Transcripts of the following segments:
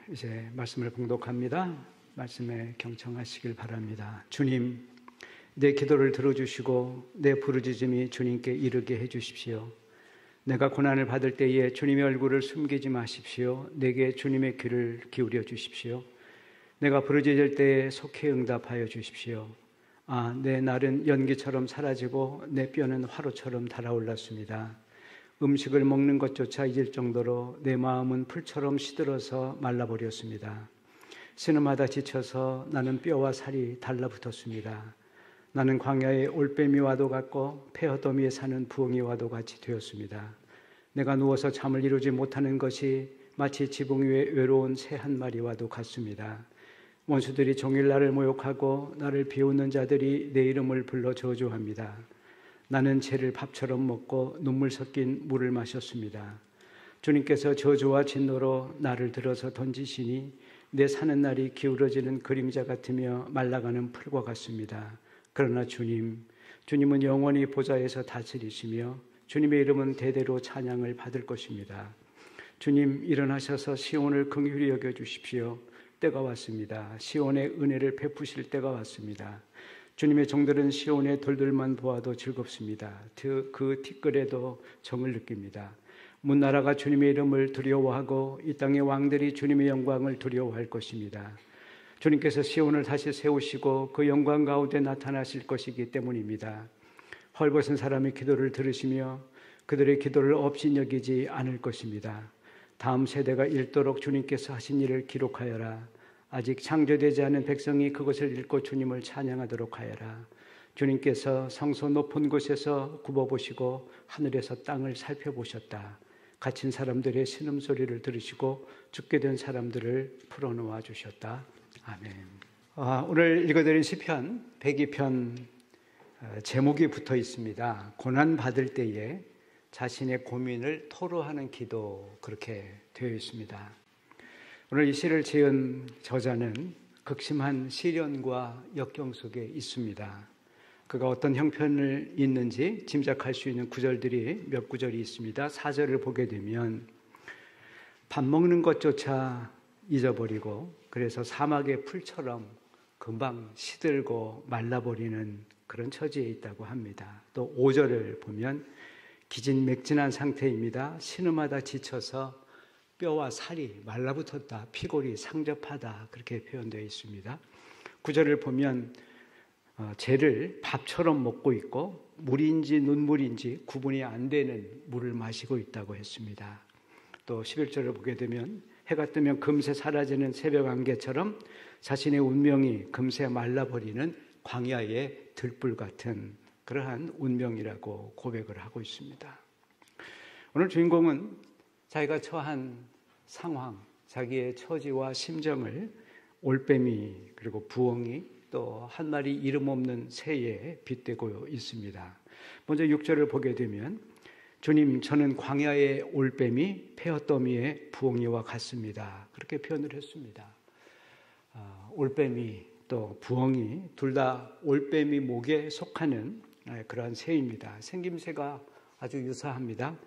이제 말씀을 봉독합니다. 말씀에 경청하시길 바랍니다. 주님, 내 기도를 들어주시고 내 부르짖음이 주님께 이르게 해주십시오. 내가 고난을 받을 때에 주님의 얼굴을 숨기지 마십시오. 내게 주님의 귀를 기울여 주십시오. 내가 부르짖을 때에 속히 응답하여 주십시오. 내 날은 연기처럼 사라지고 내 뼈는 화로처럼 달아올랐습니다. 음식을 먹는 것조차 잊을 정도로 내 마음은 풀처럼 시들어서 말라버렸습니다. 신음하다 지쳐서 나는 뼈와 살이 달라붙었습니다. 나는 광야의 올빼미와도 같고 폐허더미에 사는 부엉이와도 같이 되었습니다. 내가 누워서 잠을 이루지 못하는 것이 마치 지붕 위에 외로운 새 한 마리와도 같습니다. 원수들이 종일 나를 모욕하고 나를 비웃는 자들이 내 이름을 불러 저주합니다. 나는 죄를 밥처럼 먹고 눈물 섞인 물을 마셨습니다. 주님께서 저주와 진노로 나를 들어서 던지시니 내 사는 날이 기울어지는 그림자 같으며 말라가는 풀과 같습니다. 그러나 주님은 영원히 보좌에서 다스리시며 주님의 이름은 대대로 찬양을 받을 것입니다. 주님, 일어나셔서 시온을 긍휼히 여겨주십시오. 때가 왔습니다. 시온의 은혜를 베푸실 때가 왔습니다. 주님의 종들은 시온의 돌들만 보아도 즐겁습니다. 그 티끌에도 정을 느낍니다. 문나라가 주님의 이름을 두려워하고 이 땅의 왕들이 주님의 영광을 두려워할 것입니다. 주님께서 시온을 다시 세우시고 그 영광 가운데 나타나실 것이기 때문입니다. 헐벗은 사람의 기도를 들으시며 그들의 기도를 업신여기지 않을 것입니다. 다음 세대가 읽도록 주님께서 하신 일을 기록하여라. 아직 창조되지 않은 백성이 그것을 읽고 주님을 찬양하도록 하여라. 주님께서 성소 높은 곳에서 굽어보시고 하늘에서 땅을 살펴보셨다. 갇힌 사람들의 신음소리를 들으시고 죽게 된 사람들을 풀어놓아 주셨다. 아멘. 오늘 읽어드린 시편 102편 제목이 붙어 있습니다. 고난받을 때에 자신의 고민을 토로하는 기도, 그렇게 되어 있습니다. 오늘 이 시를 지은 저자는 극심한 시련과 역경 속에 있습니다. 그가 어떤 형편을 있는지 짐작할 수 있는 구절들이 몇 구절이 있습니다. 4절을 보게 되면 밥 먹는 것조차 잊어버리고 그래서 사막의 풀처럼 금방 시들고 말라버리는 그런 처지에 있다고 합니다. 또 5절을 보면 기진맥진한 상태입니다. 신음하다 지쳐서 뼈와 살이 말라붙었다, 피골이 상접하다, 그렇게 표현되어 있습니다. 9절을 보면 죄를 밥처럼 먹고 있고 물인지 눈물인지 구분이 안 되는 물을 마시고 있다고 했습니다. 또 11절을 보게 되면 해가 뜨면 금세 사라지는 새벽 안개처럼 자신의 운명이 금세 말라버리는 광야의 들불 같은 그러한 운명이라고 고백을 하고 있습니다. 오늘 주인공은 자기가 처한 상황, 자기의 처지와 심정을 올빼미 그리고 부엉이 또 한 마리 이름 없는 새에 빗대고 있습니다. 먼저 6절을 보게 되면 주님, 저는 광야의 올빼미 폐허더미의 부엉이와 같습니다. 그렇게 표현을 했습니다. 올빼미 또 부엉이 둘 다 올빼미 목에 속하는 그러한 새입니다. 생김새가 아주 유사합니다.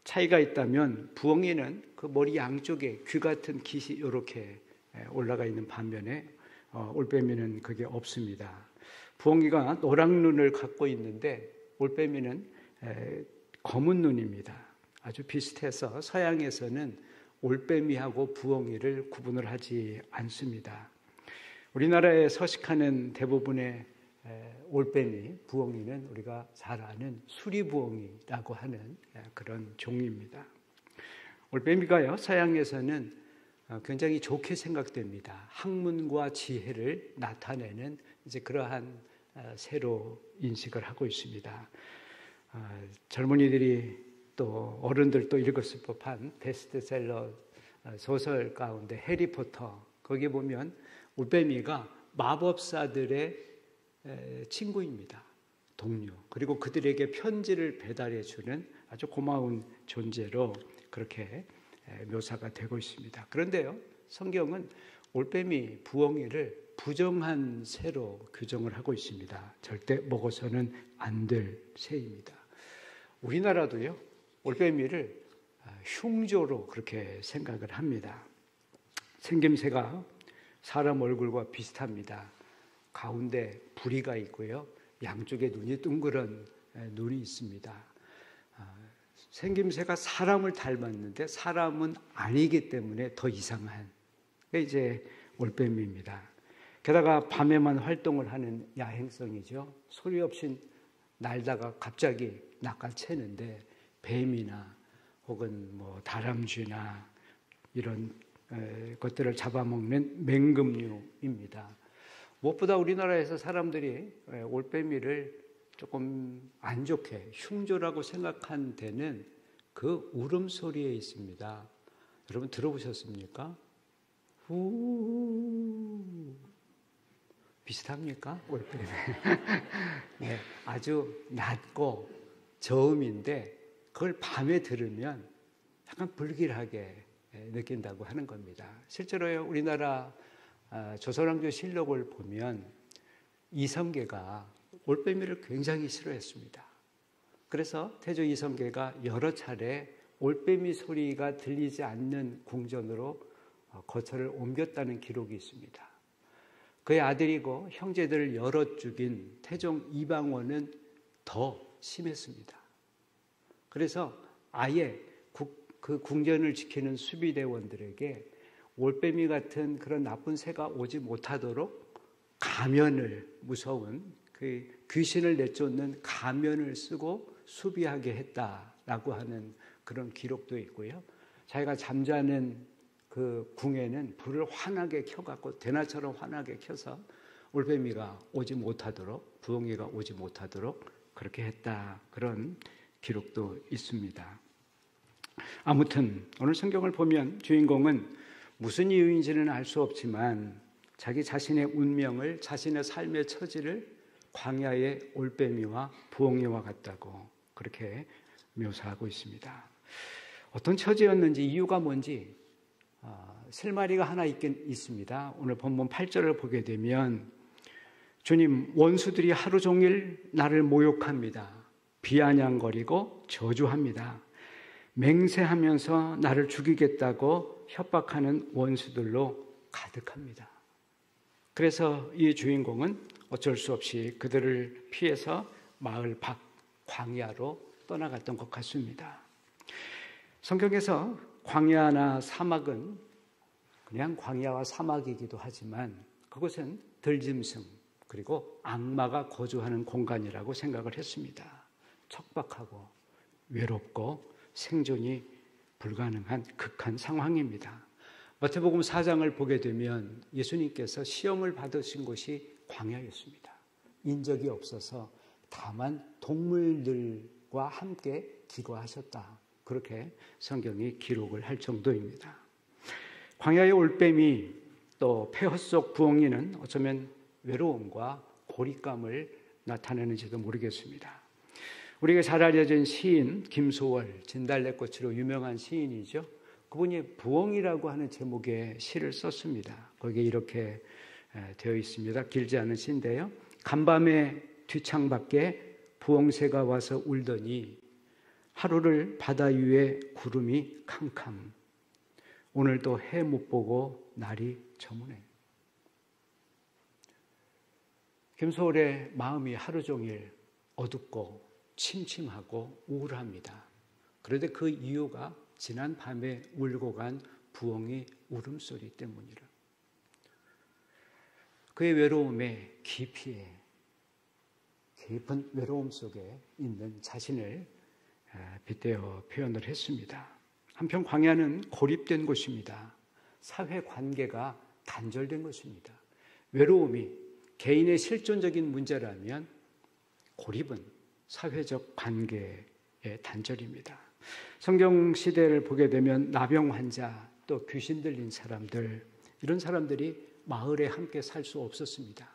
차이가 있다면 부엉이는 그 머리 양쪽에 귀 같은 깃이 이렇게 올라가 있는 반면에 올빼미는 그게 없습니다. 부엉이가 노랑 눈을 갖고 있는데 올빼미는 검은 눈입니다. 아주 비슷해서 서양에서는 올빼미하고 부엉이를 구분을 하지 않습니다. 우리나라에 서식하는 대부분의 올빼미, 부엉이는 우리가 잘 아는 수리부엉이라고 하는 그런 종입니다. 올빼미가요, 서양에서는 굉장히 좋게 생각됩니다. 학문과 지혜를 나타내는 이제 그러한 새로 인식을 하고 있습니다. 젊은이들이 또 어른들도 읽었을 법한 베스트셀러 소설 가운데 해리포터, 거기 보면 올빼미가 마법사들의 친구입니다. 동료. 그리고 그들에게 편지를 배달해주는 아주 고마운 존재로 그렇게 묘사가 되고 있습니다. 그런데요, 성경은 올빼미, 부엉이를 부정한 새로 규정을 하고 있습니다. 절대 먹어서는 안 될 새입니다. 우리나라도요, 올빼미를 흉조로 그렇게 생각을 합니다. 생김새가 사람 얼굴과 비슷합니다. 가운데 부리가 있고요. 양쪽에 눈이 둥그런 눈이 있습니다. 생김새가 사람을 닮았는데 사람은 아니기 때문에 더 이상한 게 이제 올빼미입니다. 게다가 밤에만 활동을 하는 야행성이죠. 소리 없이 날다가 갑자기 낚아채는데 뱀이나 혹은 뭐 다람쥐나 이런 것들을 잡아먹는 맹금류입니다. 무엇보다 우리나라에서 사람들이 올빼미를 조금 안 좋게 흉조라고 생각한 데는 그 울음소리에 있습니다. 여러분 들어보셨습니까? 후 비슷합니까? 올빼미. 네, 아주 낮고 저음인데 그걸 밤에 들으면 약간 불길하게 느낀다고 하는 겁니다. 실제로요, 우리나라 조선왕조 실록을 보면 이성계가 올빼미를 굉장히 싫어했습니다. 그래서 태조 이성계가 여러 차례 올빼미 소리가 들리지 않는 궁전으로 거처를 옮겼다는 기록이 있습니다. 그의 아들이고 형제들을 여러 죽인 태종 이방원은 더 심했습니다. 그래서 아예 그 궁전을 지키는 수비대원들에게 올빼미 같은 그런 나쁜 새가 오지 못하도록 가면을, 무서운 그 귀신을 내쫓는 가면을 쓰고 수비하게 했다라고 하는 그런 기록도 있고요. 자기가 잠자는 그 궁에는 불을 환하게 켜갖고 대낮처럼 환하게 켜서 올빼미가 오지 못하도록, 부엉이가 오지 못하도록 그렇게 했다. 그런 기록도 있습니다. 아무튼 오늘 성경을 보면 주인공은 무슨 이유인지는 알 수 없지만 자기 자신의 운명을, 자신의 삶의 처지를 광야의 올빼미와 부엉이와 같다고 그렇게 묘사하고 있습니다. 어떤 처지였는지, 이유가 뭔지 실마리가 하나 있긴 있습니다. 오늘 본문 8절을 보게 되면 주님, 원수들이 하루 종일 나를 모욕합니다. 비아냥거리고 저주합니다. 맹세하면서 나를 죽이겠다고 협박하는 원수들로 가득합니다. 그래서 이 주인공은 어쩔 수 없이 그들을 피해서 마을 밖 광야로 떠나갔던 것 같습니다. 성경에서 광야나 사막은 그냥 광야와 사막이기도 하지만 그곳은 들짐승 그리고 악마가 거주하는 공간이라고 생각을 했습니다. 척박하고 외롭고 생존이 불가능한 극한 상황입니다. 마태복음 4장을 보게 되면 예수님께서 시험을 받으신 곳이 광야였습니다. 인적이 없어서 다만 동물들과 함께 기거하셨다. 그렇게 성경이 기록을 할 정도입니다. 광야의 올빼미 또 폐허 속 부엉이는 어쩌면 외로움과 고립감을 나타내는지도 모르겠습니다. 우리가 잘 알려진 시인 김소월, 진달래꽃으로 유명한 시인이죠. 그분이 부엉이라고 하는 제목의 시를 썼습니다. 거기에 이렇게 되어 있습니다. 길지 않은 시인데요. 간밤에 뒷창밖에 부엉새가 와서 울더니 하루를 바다 위에 구름이 캄캄. 오늘도 해 못 보고 날이 저무네. 김소월의 마음이 하루 종일 어둡고 침침하고 우울합니다. 그런데 그 이유가 지난 밤에 울고 간 부엉이 울음소리 때문이라. 그의 외로움의 깊이에, 깊은 외로움 속에 있는 자신을 빗대어 표현을 했습니다. 한편 광야는 고립된 곳입니다. 사회관계가 단절된 것입니다. 외로움이 개인의 실존적인 문제라면 고립은 사회적 관계의 단절입니다. 성경 시대를 보게 되면 나병 환자, 또 귀신 들린 사람들, 이런 사람들이 마을에 함께 살 수 없었습니다.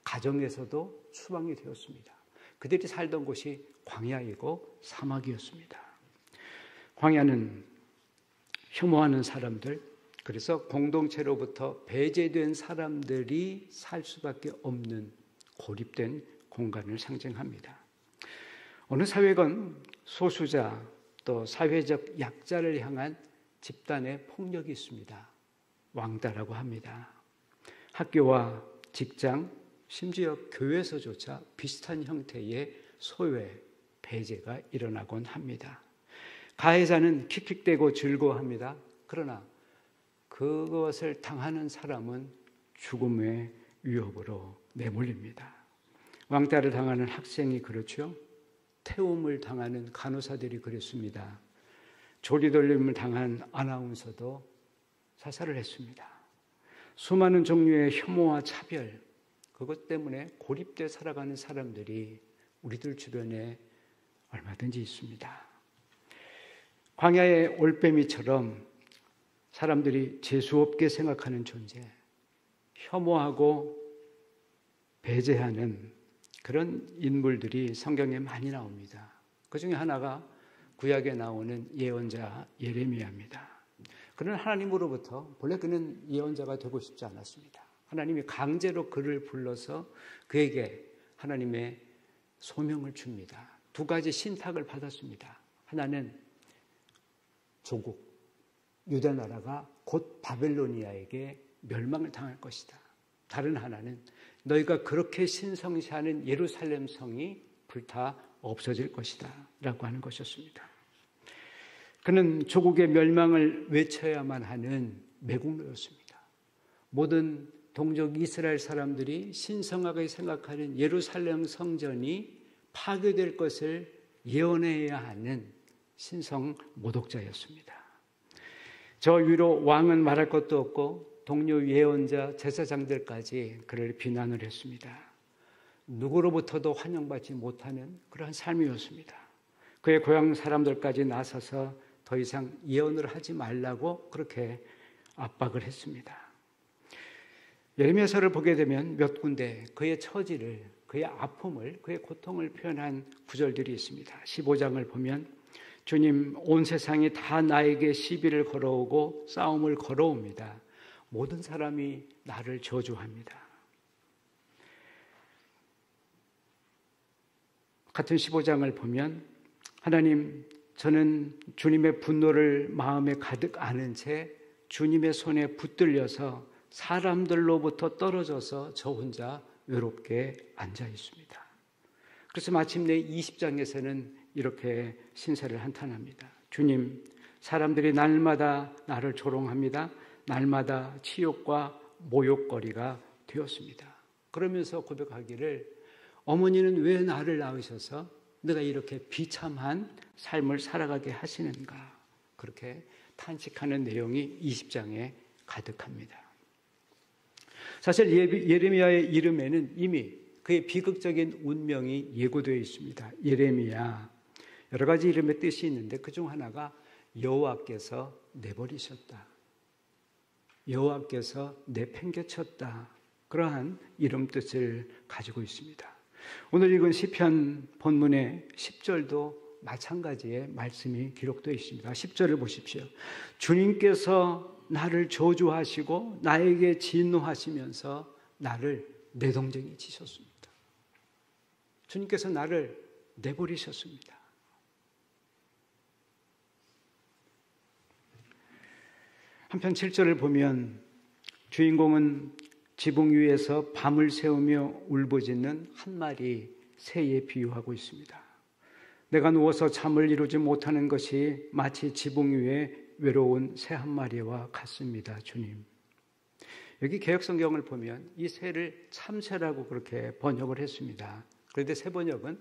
가정에서도 추방이 되었습니다. 그들이 살던 곳이 광야이고 사막이었습니다. 광야는 혐오하는 사람들, 그래서 공동체로부터 배제된 사람들이 살 수밖에 없는 고립된 공간을 상징합니다. 어느 사회건 소수자 또 사회적 약자를 향한 집단의 폭력이 있습니다. 왕따라고 합니다. 학교와 직장, 심지어 교회에서조차 비슷한 형태의 소외, 배제가 일어나곤 합니다. 가해자는 킥킥대고 즐거워합니다. 그러나 그것을 당하는 사람은 죽음의 위협으로 내몰립니다. 왕따를 당하는 학생이 그렇죠. 태움을 당하는 간호사들이 그랬습니다. 조리돌림을 당한 아나운서도 자살을 했습니다. 수많은 종류의 혐오와 차별, 그것 때문에 고립돼 살아가는 사람들이 우리들 주변에 얼마든지 있습니다. 광야의 올빼미처럼 사람들이 재수없게 생각하는 존재, 혐오하고 배제하는 그런 인물들이 성경에 많이 나옵니다. 그 중에 하나가 구약에 나오는 예언자 예레미야입니다. 그는 하나님으로부터 본래 그는 예언자가 되고 싶지 않았습니다. 하나님이 강제로 그를 불러서 그에게 하나님의 소명을 줍니다. 두 가지 신탁을 받았습니다. 하나는 조국, 유다 나라가 곧 바벨로니아에게 멸망을 당할 것이다. 다른 하나는 너희가 그렇게 신성시하는 예루살렘 성이 불타 없어질 것이다 라고 하는 것이었습니다. 그는 조국의 멸망을 외쳐야만 하는 매국노였습니다. 모든 동족 이스라엘 사람들이 신성하게 생각하는 예루살렘 성전이 파괴될 것을 예언해야 하는 신성 모독자였습니다. 저 위로 왕은 말할 것도 없고 동료 예언자 제사장들까지 그를 비난을 했습니다. 누구로부터도 환영받지 못하는 그러한 삶이었습니다. 그의 고향 사람들까지 나서서 더 이상 예언을 하지 말라고 그렇게 압박을 했습니다. 예레미야서를 보게 되면 몇 군데 그의 처지를, 그의 아픔을, 그의 고통을 표현한 구절들이 있습니다. 15장을 보면 주님, 온 세상이 다 나에게 시비를 걸어오고 싸움을 걸어옵니다. 모든 사람이 나를 저주합니다. 같은 15장을 보면 하나님, 저는 주님의 분노를 마음에 가득 안은 채 주님의 손에 붙들려서 사람들로부터 떨어져서 저 혼자 외롭게 앉아 있습니다. 그래서 마침내 20장에서는 이렇게 신세를 한탄합니다. 주님, 사람들이 날마다 나를 조롱합니다. 날마다 치욕과 모욕거리가 되었습니다. 그러면서 고백하기를 어머니는 왜 나를 낳으셔서 내가 이렇게 비참한 삶을 살아가게 하시는가, 그렇게 탄식하는 내용이 20장에 가득합니다. 사실 예레미야의 이름에는 이미 그의 비극적인 운명이 예고되어 있습니다. 예레미야, 여러 가지 이름의 뜻이 있는데 그중 하나가 여호와께서 내버리셨다, 여호와께서 내팽개쳤다, 그러한 이름 뜻을 가지고 있습니다. 오늘 읽은 시편 본문의 10절도 마찬가지의 말씀이 기록되어 있습니다. 10절을 보십시오. 주님께서 나를 저주하시고 나에게 진노하시면서 나를 내동댕이 치셨습니다. 주님께서 나를 내버리셨습니다. 한편 7절을 보면 주인공은 지붕 위에서 밤을 새우며 울부짖는 한 마리 새에 비유하고 있습니다. 내가 누워서 잠을 이루지 못하는 것이 마치 지붕 위에 외로운 새 한 마리와 같습니다. 주님. 여기 개역성경을 보면 이 새를 참새라고 그렇게 번역을 했습니다. 그런데 새 번역은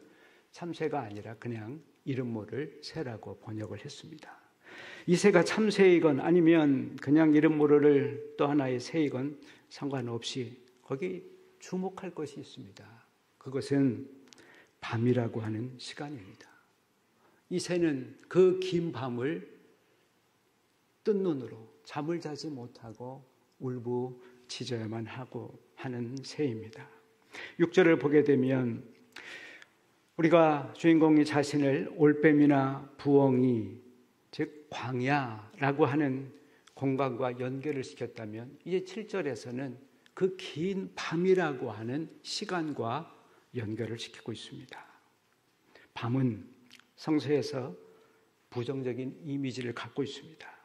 참새가 아니라 그냥 이름 모를 새라고 번역을 했습니다. 이 새가 참새이건 아니면 그냥 이름 모를 또 하나의 새이건 상관없이 거기 주목할 것이 있습니다. 그것은 밤이라고 하는 시간입니다. 이 새는 그 긴 밤을 뜬 눈으로 잠을 자지 못하고 울부짖어야만 하고 하는 새입니다. 6절을 보게 되면 우리가 주인공이 자신을 올빼미나 부엉이, 즉 광야라고 하는 공간과 연결을 시켰다면 이제 7절에서는 그 긴 밤이라고 하는 시간과 연결을 시키고 있습니다. 밤은 성서에서 부정적인 이미지를 갖고 있습니다.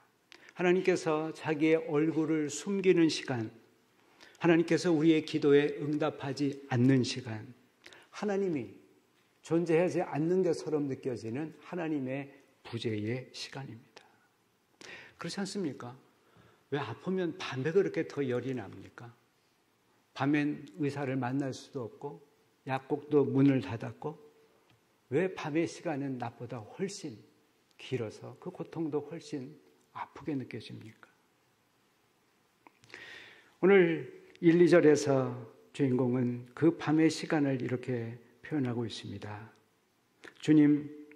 하나님께서 자기의 얼굴을 숨기는 시간, 하나님께서 우리의 기도에 응답하지 않는 시간, 하나님이 존재하지 않는 것처럼 느껴지는 하나님의 부재의 시간입니다. 그렇지 않습니까? 왜 아프면 밤에 그렇게 더 열이 납니까? 밤엔 의사를 만날 수도 없고 약국도 문을 닫았고 왜 밤의 시간은 낮보다 훨씬 길어서 그 고통도 훨씬 아프게 느껴집니까? 오늘 1, 2절에서 주인공은 그 밤의 시간을 이렇게 표현하고 있습니다. 주님,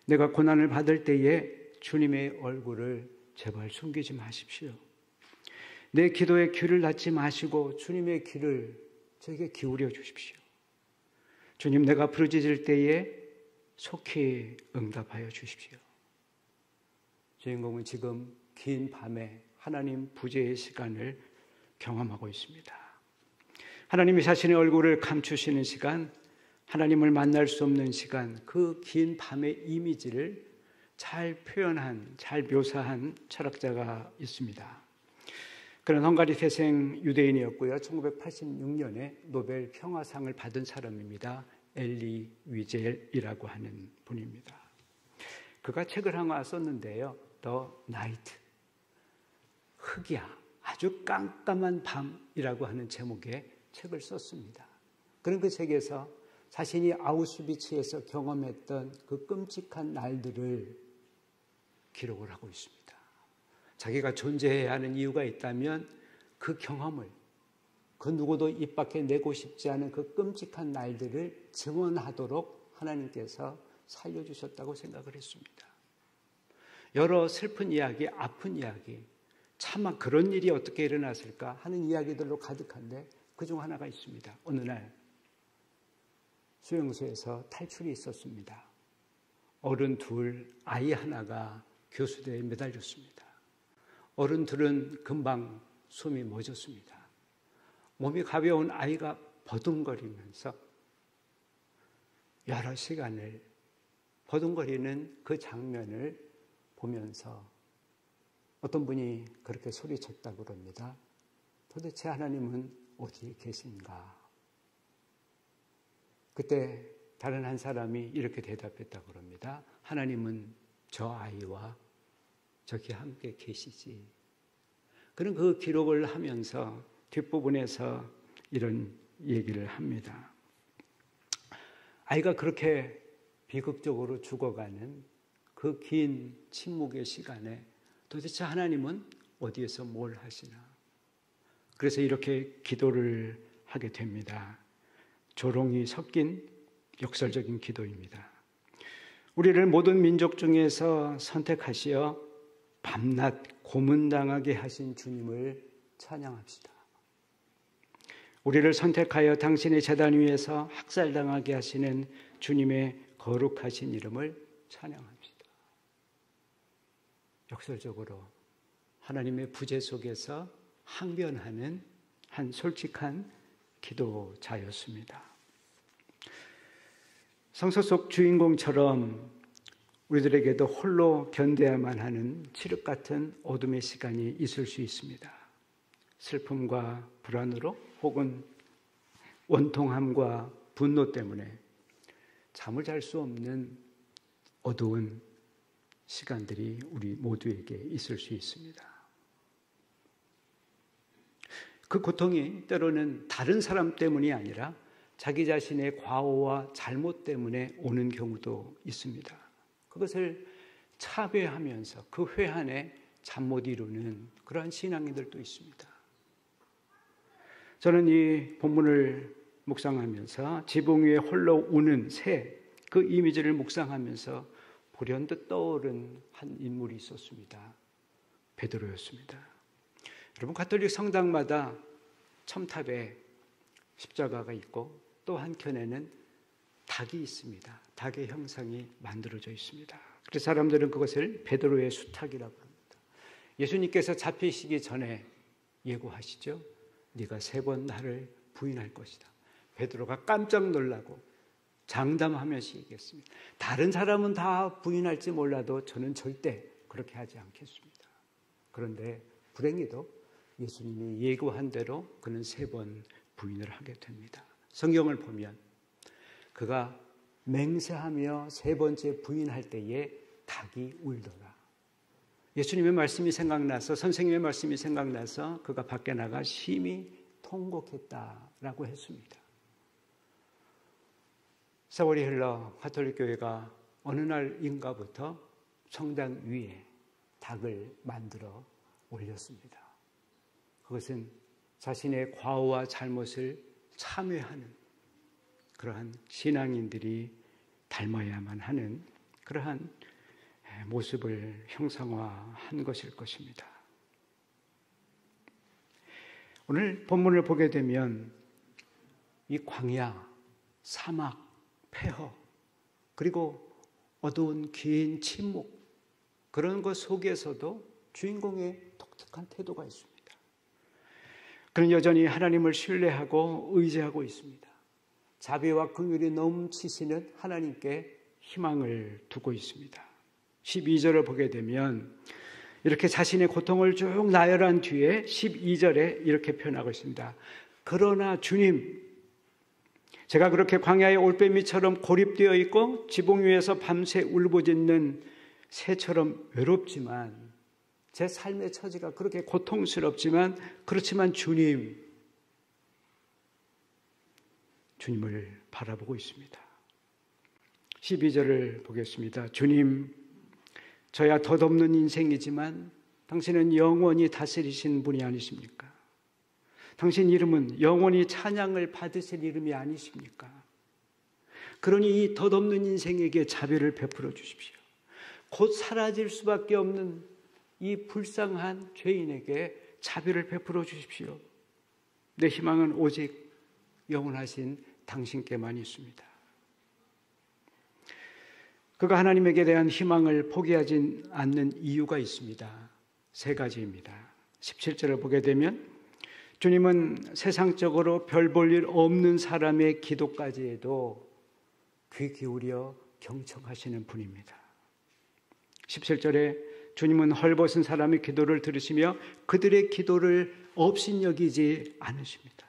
내가 고난을 받을 때에 주님의 얼굴을 제발 숨기지 마십시오. 내 기도에 귀를 닫지 마시고 주님의 귀를 저에게 기울여 주십시오. 주님, 내가 부르짖을 때에 속히 응답하여 주십시오. 주인공은 지금 긴 밤에 하나님 부재의 시간을 경험하고 있습니다. 하나님이 자신의 얼굴을 감추시는 시간, 하나님을 만날 수 없는 시간, 그 긴 밤의 이미지를 잘 표현한, 잘 묘사한 철학자가 있습니다. 그는 헝가리 태생 유대인이었고요. 1986년에 노벨 평화상을 받은 사람입니다. 엘리 위젤이라고 하는 분입니다. 그가 책을 하나 썼는데요. 더 나이트, 흑야, 아주 깜깜한 밤이라고 하는 제목의 책을 썼습니다. 그런 그 책에서 자신이 아우슈비츠에서 경험했던 그 끔찍한 날들을 기록을 하고 있습니다. 자기가 존재해야 하는 이유가 있다면 그 경험을, 그 누구도 입 밖에 내고 싶지 않은 그 끔찍한 날들을 증언하도록 하나님께서 살려주셨다고 생각을 했습니다. 여러 슬픈 이야기, 아픈 이야기, 차마 그런 일이 어떻게 일어났을까 하는 이야기들로 가득한데 그중 하나가 있습니다. 어느 날 수용소에서 탈출이 있었습니다. 어른 둘, 아이 하나가 교수대에 매달렸습니다. 어른 둘은 금방 숨이 멎었습니다. 몸이 가벼운 아이가 버둥거리면서 여러 시간을 버둥거리는 그 장면을 보면서 어떤 분이 그렇게 소리쳤다고 그럽니다. 도대체 하나님은 어디에 계신가? 그때 다른 한 사람이 이렇게 대답했다고 그럽니다. 하나님은 저 아이와 저기 함께 계시지. 그는 그 기록을 하면서 뒷부분에서 이런 얘기를 합니다. 아이가 그렇게 비극적으로 죽어가는 그 긴 침묵의 시간에 도대체 하나님은 어디에서 뭘 하시나? 그래서 이렇게 기도를 하게 됩니다. 조롱이 섞인 역설적인 기도입니다. 우리를 모든 민족 중에서 선택하시어 밤낮 고문당하게 하신 주님을 찬양합시다. 우리를 선택하여 당신의 제단 위에서 학살당하게 하시는 주님의 거룩하신 이름을 찬양합시다. 역설적으로 하나님의 부재 속에서 항변하는 한 솔직한 기도자였습니다. 성서 속 주인공처럼 우리들에게도 홀로 견뎌야만 하는 칠흑 같은 어둠의 시간이 있을 수 있습니다. 슬픔과 불안으로 혹은 원통함과 분노 때문에 잠을 잘 수 없는 어두운 시간들이 우리 모두에게 있을 수 있습니다. 그 고통이 때로는 다른 사람 때문이 아니라 자기 자신의 과오와 잘못 때문에 오는 경우도 있습니다. 그것을 차별하면서 그 회한에 잠 못 이루는 그러한 신앙인들도 있습니다. 저는 이 본문을 묵상하면서 지붕 위에 홀로 우는 새, 그 이미지를 묵상하면서 불현듯 떠오른 한 인물이 있었습니다. 베드로였습니다. 여러분, 가톨릭 성당마다 첨탑에 십자가가 있고 또 한켠에는 닭이 있습니다. 닭의 형상이 만들어져 있습니다. 그래서 사람들은 그것을 베드로의 수탉이라고 합니다. 예수님께서 잡히시기 전에 예고하시죠. 네가 3번 나를 부인할 것이다. 베드로가 깜짝 놀라고 장담하면서 얘기했습니다. 다른 사람은 다 부인할지 몰라도 저는 절대 그렇게 하지 않겠습니다. 그런데 불행히도 예수님이 예고한 대로 그는 3번 부인을 하게 됩니다. 성경을 보면 그가 맹세하며 3번째 부인할 때에 닭이 울더라. 예수님의 말씀이 생각나서, 선생님의 말씀이 생각나서 그가 밖에 나가 심히 통곡했다라고 했습니다. 세월이 흘러 가톨릭 교회가 어느 날인가부터 성당 위에 닭을 만들어 올렸습니다. 그것은 자신의 과오와 잘못을 참회하는 그러한 신앙인들이 닮아야만 하는 그러한 모습을 형상화한 것일 것입니다. 오늘 본문을 보게 되면 이 광야, 사막, 폐허, 그리고 어두운 긴 침묵, 그런 것 속에서도 주인공의 독특한 태도가 있습니다. 그는 여전히 하나님을 신뢰하고 의지하고 있습니다. 자비와 긍휼이 넘치시는 하나님께 희망을 두고 있습니다. 12절을 보게 되면 이렇게 자신의 고통을 쭉 나열한 뒤에 12절에 이렇게 표현하고 있습니다. 그러나 주님, 제가 그렇게 광야의 올빼미처럼 고립되어 있고 지붕 위에서 밤새 울부짖는 새처럼 외롭지만, 제 삶의 처지가 그렇게 고통스럽지만, 그렇지만 주님을 바라보고 있습니다. 12절을 보겠습니다. 주님, 저야 덧없는 인생이지만 당신은 영원히 다스리신 분이 아니십니까? 당신 이름은 영원히 찬양을 받으실 이름이 아니십니까? 그러니 이 덧없는 인생에게 자비를 베풀어 주십시오. 곧 사라질 수밖에 없는 이 불쌍한 죄인에게 자비를 베풀어 주십시오. 내 희망은 오직 영원하신 당신께만 있습니다. 그가 하나님에게 대한 희망을 포기하지 않는 이유가 있습니다. 3가지입니다. 17절을 보게 되면 주님은 세상적으로 별 볼 일 없는 사람의 기도까지에도 귀 기울여 경청하시는 분입니다. 17절에 주님은 헐벗은 사람의 기도를 들으시며 그들의 기도를 업신여기지 않으십니다.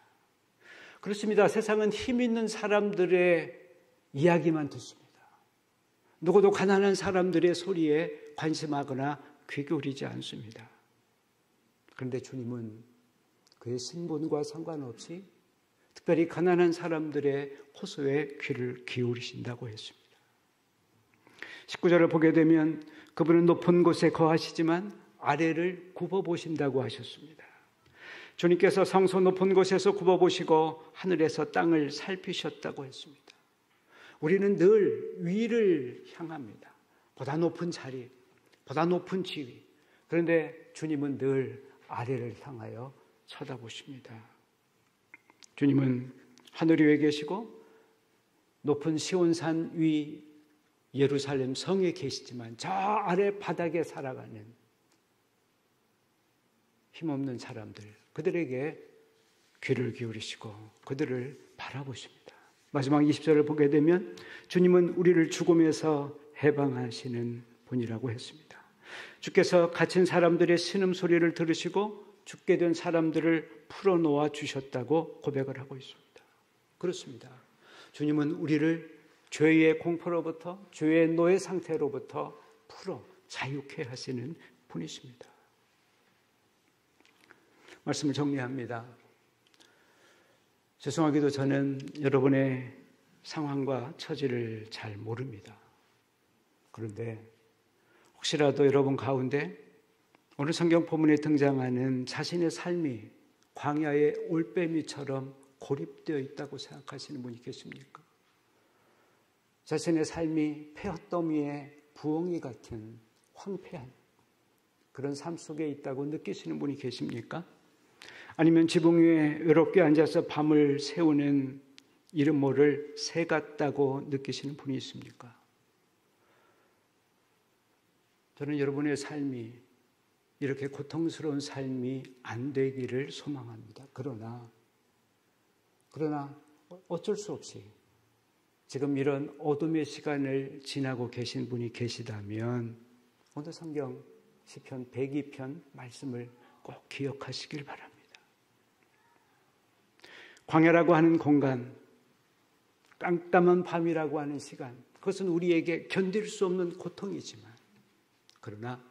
그렇습니다. 세상은 힘 있는 사람들의 이야기만 듣습니다. 누구도 가난한 사람들의 소리에 관심하거나 귀 기울이지 않습니다. 그런데 주님은 그의 신분과 상관없이 특별히 가난한 사람들의 호소에 귀를 기울이신다고 했습니다. 19절을 보게 되면 그분은 높은 곳에 거하시지만 아래를 굽어보신다고 하셨습니다. 주님께서 성소 높은 곳에서 굽어보시고 하늘에서 땅을 살피셨다고 했습니다. 우리는 늘 위를 향합니다. 보다 높은 자리, 보다 높은 지위. 그런데 주님은 늘 아래를 향하여 쳐다보십니다. 주님은 하늘 위에 계시고 높은 시온산 위 예루살렘 성에 계시지만 저 아래 바닥에 살아가는 힘없는 사람들, 그들에게 귀를 기울이시고 그들을 바라보십니다. 마지막 20절을 보게 되면 주님은 우리를 죽음에서 해방하시는 분이라고 했습니다. 주께서 갇힌 사람들의 신음소리를 들으시고 죽게 된 사람들을 풀어놓아 주셨다고 고백을 하고 있습니다. 그렇습니다. 주님은 우리를 죄의 공포로부터, 죄의 노예 상태로부터 풀어 자유케 하시는 분이십니다. 말씀을 정리합니다. 죄송하게도 저는 여러분의 상황과 처지를 잘 모릅니다. 그런데 혹시라도 여러분 가운데 오늘 성경 본문에 등장하는 자신의 삶이 광야의 올빼미처럼 고립되어 있다고 생각하시는 분이 계십니까? 자신의 삶이 폐허더미의 부엉이 같은 황폐한 그런 삶 속에 있다고 느끼시는 분이 계십니까? 아니면 지붕 위에 외롭게 앉아서 밤을 새우는 이름 모를 새 같다고 느끼시는 분이 있습니까? 저는 여러분의 삶이 이렇게 고통스러운 삶이 안 되기를 소망합니다. 그러나 어쩔 수 없이 지금 이런 어둠의 시간을 지나고 계신 분이 계시다면 오늘 성경 시편 102편 말씀을 꼭 기억하시길 바랍니다. 광야라고 하는 공간, 깜깜한 밤이라고 하는 시간, 그것은 우리에게 견딜 수 없는 고통이지만, 그러나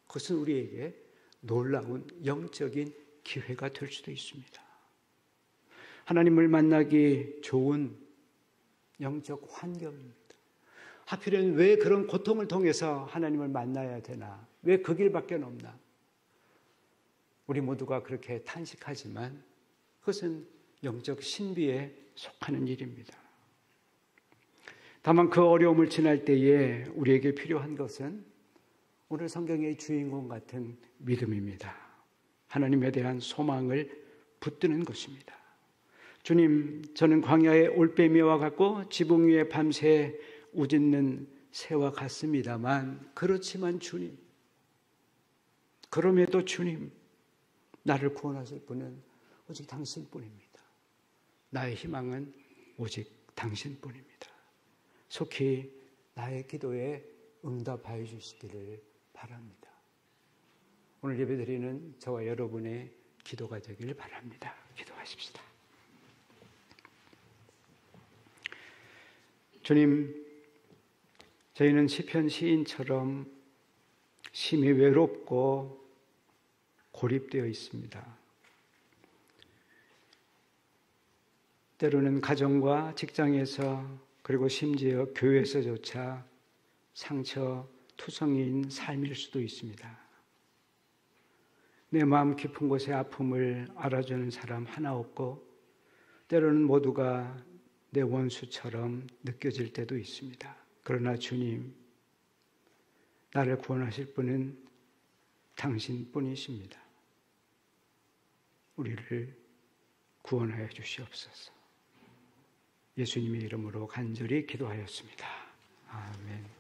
그것은 우리에게 놀라운 영적인 기회가 될 수도 있습니다. 하나님을 만나기 좋은 영적 환경입니다. 하필이면 왜 그런 고통을 통해서 하나님을 만나야 되나? 왜 그 길밖에 없나? 우리 모두가 그렇게 탄식하지만 그것은 영적 신비에 속하는 일입니다. 다만 그 어려움을 지날 때에 우리에게 필요한 것은 오늘 성경의 주인공 같은 믿음입니다. 하나님에 대한 소망을 붙드는 것입니다. 주님, 저는 광야의 올빼미와 같고 지붕 위에 밤새 우짖는 새와 같습니다만, 그렇지만 주님, 그럼에도 주님, 나를 구원하실 분은 오직 당신뿐입니다. 나의 희망은 오직 당신뿐입니다. 속히 나의 기도에 응답하여 주시기를 바랍니다. 오늘 예배드리는 저와 여러분의 기도가 되길 바랍니다. 기도하십시다. 주님, 저희는 시편 시인처럼 심히 외롭고 고립되어 있습니다. 때로는 가정과 직장에서, 그리고 심지어 교회에서조차 상처투성이인 삶일 수도 있습니다. 내 마음 깊은 곳의 아픔을 알아주는 사람 하나 없고, 때로는 모두가 내 원수처럼 느껴질 때도 있습니다. 그러나 주님, 나를 구원하실 분은 당신뿐이십니다. 우리를 구원하여 주시옵소서. 예수님의 이름으로 간절히 기도하였습니다. 아멘.